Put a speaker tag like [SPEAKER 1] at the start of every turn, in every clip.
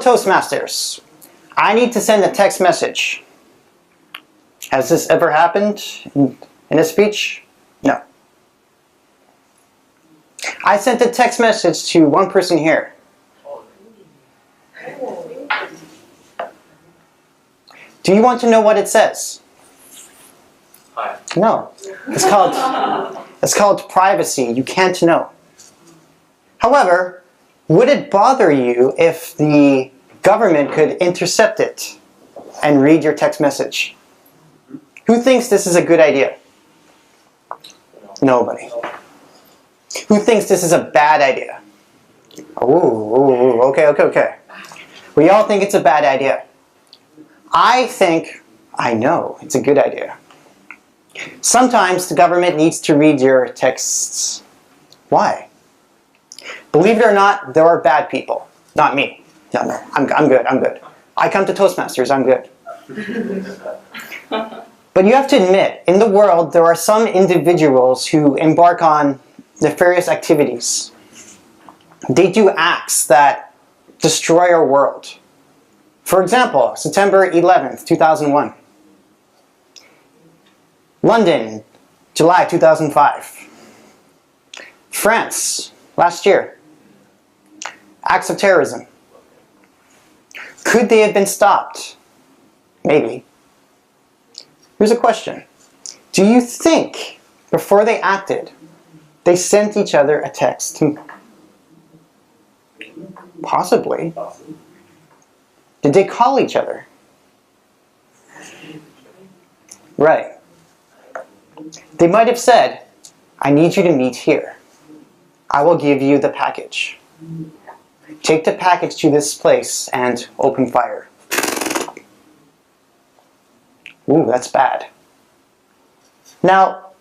[SPEAKER 1] Hello, Toastmasters. I need to send a text message. Has this ever happened in a speech? No. I sent a text message to one person here. Do you want to know what it says?
[SPEAKER 2] Hi.
[SPEAKER 1] No. It's called privacy. You can't know. However, would it bother you if the government could intercept it and read your text message? Who thinks this is a good idea? Nobody. Who thinks this is a bad idea? Okay. We all think it's a bad idea. I know it's a good idea. Sometimes the government needs to read your texts. Why? Believe it or not, there are bad people. Not me. No, I'm good. I come to Toastmasters, I'm good. But you have to admit, in the world, there are some individuals who embark on nefarious activities. They do acts that destroy our world. For example, September 11th, 2001. London, July 2005. France, last year. Acts of terrorism. Could they have been stopped? Maybe. Here's a question. Do you think, before they acted, they sent each other a text? Possibly. Did they call each other? Right. They might have said, I need you to meet here. I will give you the package. Take the package to this place and open fire. Ooh, that's bad. Now,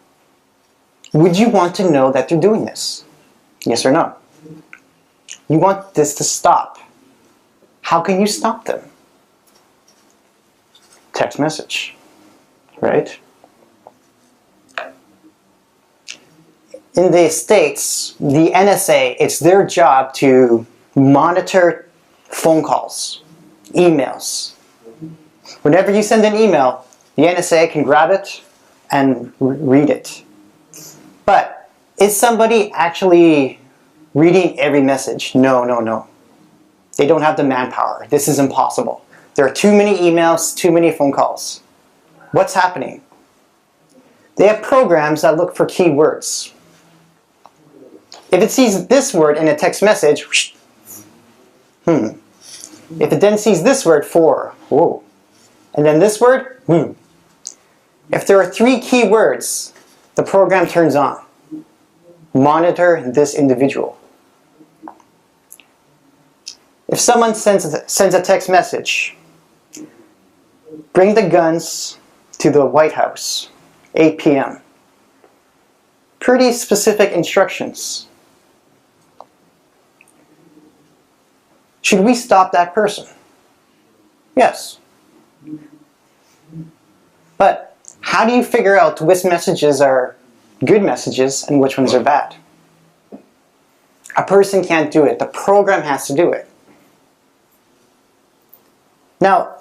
[SPEAKER 1] would you want to know that they're doing this? Yes or no? You want this to stop. How can you stop them? Text message, right? In the States, the NSA, it's their job to monitor phone calls, emails. Whenever you send an email, the NSA can grab it and read it. But is somebody actually reading every message? No. They don't have the manpower. This is impossible. There are too many emails, too many phone calls. What's happening? They have programs that look for keywords. If it sees this word in a text message, If it then sees this word, for, whoa. And then this word, If there are 3 keywords, the program turns on. Monitor this individual. If someone sends a text message, bring the guns to the White House, 8 p.m. Pretty specific instructions. Should we stop that person? Yes. But how do you figure out which messages are good messages and which ones are bad? A person can't do it. The program has to do it. Now,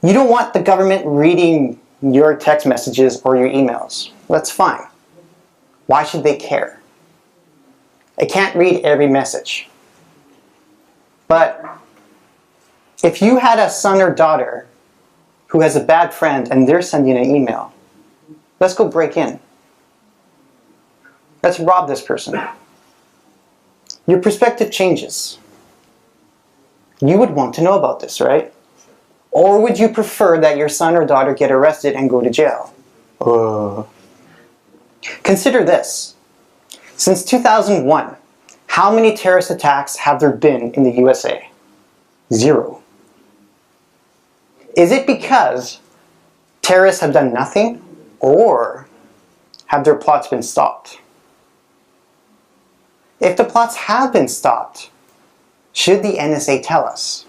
[SPEAKER 1] you don't want the government reading your text messages or your emails. That's fine. Why should they care? It can't read every message. But if you had a son or daughter who has a bad friend and they're sending an email, let's go break in. Let's rob this person. Your perspective changes. You would want to know about this, right? Or would you prefer that your son or daughter get arrested and go to jail? Consider this. Since 2001, how many terrorist attacks have there been in the USA? 0. Is it because terrorists have done nothing, or have their plots been stopped? If the plots have been stopped, should the NSA tell us?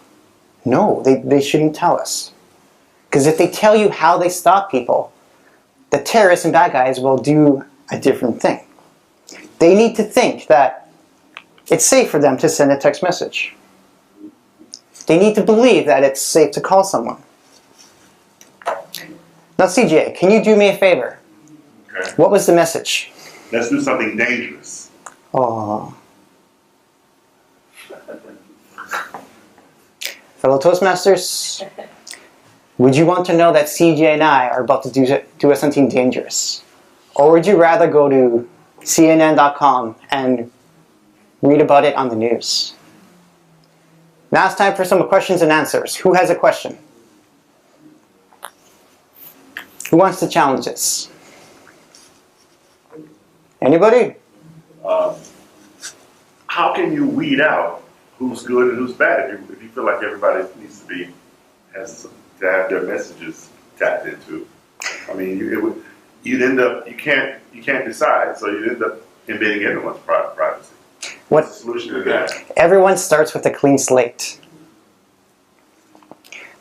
[SPEAKER 1] No, they shouldn't tell us. Because if they tell you how they stop people, the terrorists and bad guys will do a different thing. They need to think that it's safe for them to send a text message. They need to believe that it's safe to call someone. Now, CJ, can you do me a favor?
[SPEAKER 3] Okay.
[SPEAKER 1] What was the message?
[SPEAKER 3] Let's do something dangerous.
[SPEAKER 1] Oh. Fellow Toastmasters, would you want to know that CJ and I are about to do something dangerous? Or would you rather go to CNN.com and read about it on the news? Now it's time for some questions and answers. Who has a question? Who wants to challenge this? Anybody?
[SPEAKER 3] How can you weed out who's good and who's bad if you feel like everybody needs to has to have their messages tapped into? I mean, you'd end up you can't decide, so you'd end up invading everyone's privacy. What's the solution to that?
[SPEAKER 1] Everyone starts with a clean slate.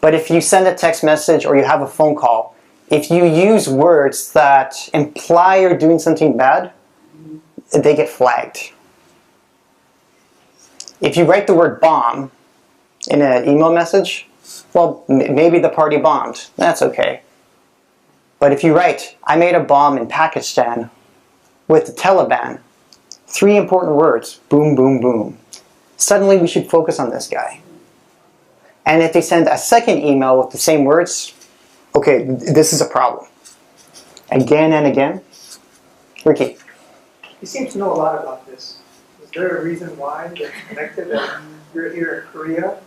[SPEAKER 1] But if you send a text message or you have a phone call, if you use words that imply you're doing something bad, they get flagged. If you write the word bomb in an email message, well, maybe the party bombed. That's okay. But if you write, I made a bomb in Pakistan with the Taliban, 3 important words, boom, boom, boom. Suddenly we should focus on this guy. And if they send a second email with the same words, okay, this is a problem. Again and again. Ricky.
[SPEAKER 4] You seem to know a lot about this. Is there a reason why you're connected that you're here in Korea?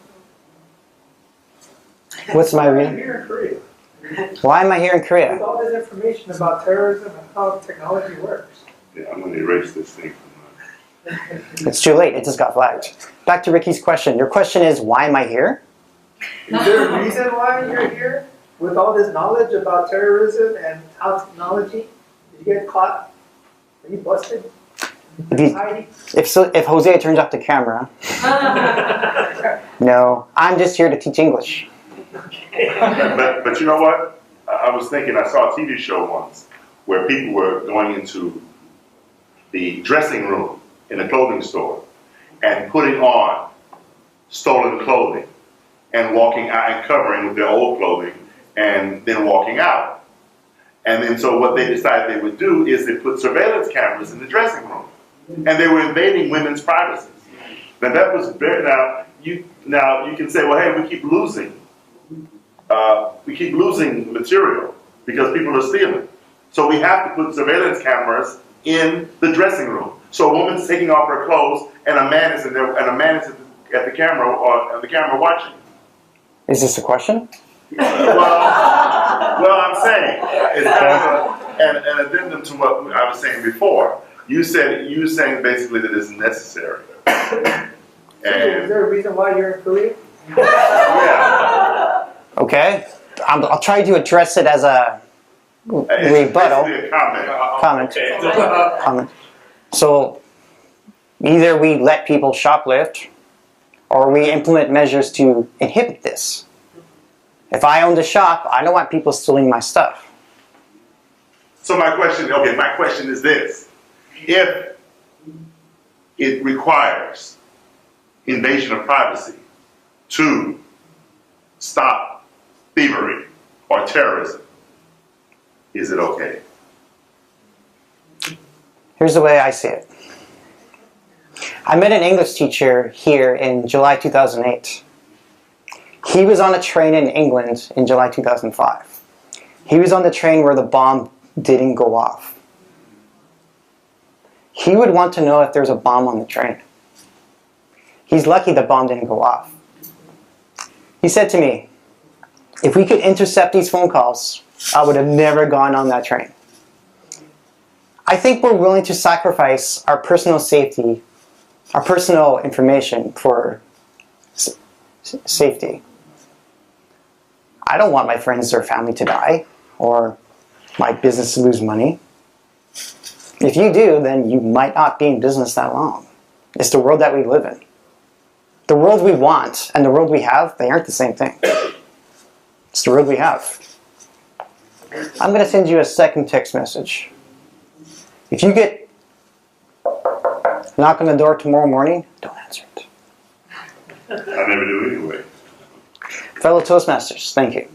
[SPEAKER 1] What's my reason?
[SPEAKER 4] You're here in Korea.
[SPEAKER 1] Why am I here in Korea?
[SPEAKER 4] With all this information about terrorism and how technology works.
[SPEAKER 3] Yeah, I'm going to erase this thing from
[SPEAKER 1] It's too late. It just got flagged. Back to Ricky's question. Your question is, why am I here?
[SPEAKER 4] Is there a reason why you're here? With all this knowledge about terrorism and how technology, did you get caught? Are you busted?
[SPEAKER 1] If Jose turns off the camera, no, I'm just here to teach English.
[SPEAKER 3] But you know what? I was thinking, I saw a TV show once where people were going into the dressing room in a clothing store and putting on stolen clothing and walking out and covering with their old clothing and then walking out. And then so what they decided they would do is they put surveillance cameras in the dressing room. And they were invading women's privacy. Now that was very, now you can say, well, hey, we keep losing material because people are stealing. So we have to put surveillance cameras in the dressing room. So a woman's taking off her clothes and a man is in there and a man is at the camera or the camera watching.
[SPEAKER 1] Is this a question?
[SPEAKER 3] Well, I'm saying it's kind of an addendum to what I was saying before. You saying basically that it's necessary. And
[SPEAKER 4] is there a reason why you're in Korea?
[SPEAKER 3] Yeah.
[SPEAKER 1] Okay. I'll try to address it as a rebuttal.
[SPEAKER 3] It's a comment.
[SPEAKER 1] Comment. So either we let people shoplift or we implement measures to inhibit this. If I own the shop, I don't want people stealing my stuff.
[SPEAKER 3] So my question is this. If it requires invasion of privacy to stop thievery or terrorism, is it okay?
[SPEAKER 1] Here's the way I see it. I met an English teacher here in July 2008. He was on a train in England in July 2005. He was on the train where the bomb didn't go off. He would want to know if there's a bomb on the train. He's lucky the bomb didn't go off. He said to me, if we could intercept these phone calls, I would have never gone on that train. I think we're willing to sacrifice our personal safety, our personal information for safety. I don't want my friends or family to die or my business to lose money. If you do, then you might not be in business that long. It's the world that we live in. The world we want and the world we have, they aren't the same thing. It's the world we have. I'm going to send you a second text message. If you get a knock on the door tomorrow morning, don't answer it.
[SPEAKER 3] I never do anyway.
[SPEAKER 1] Fellow Toastmasters, thank you.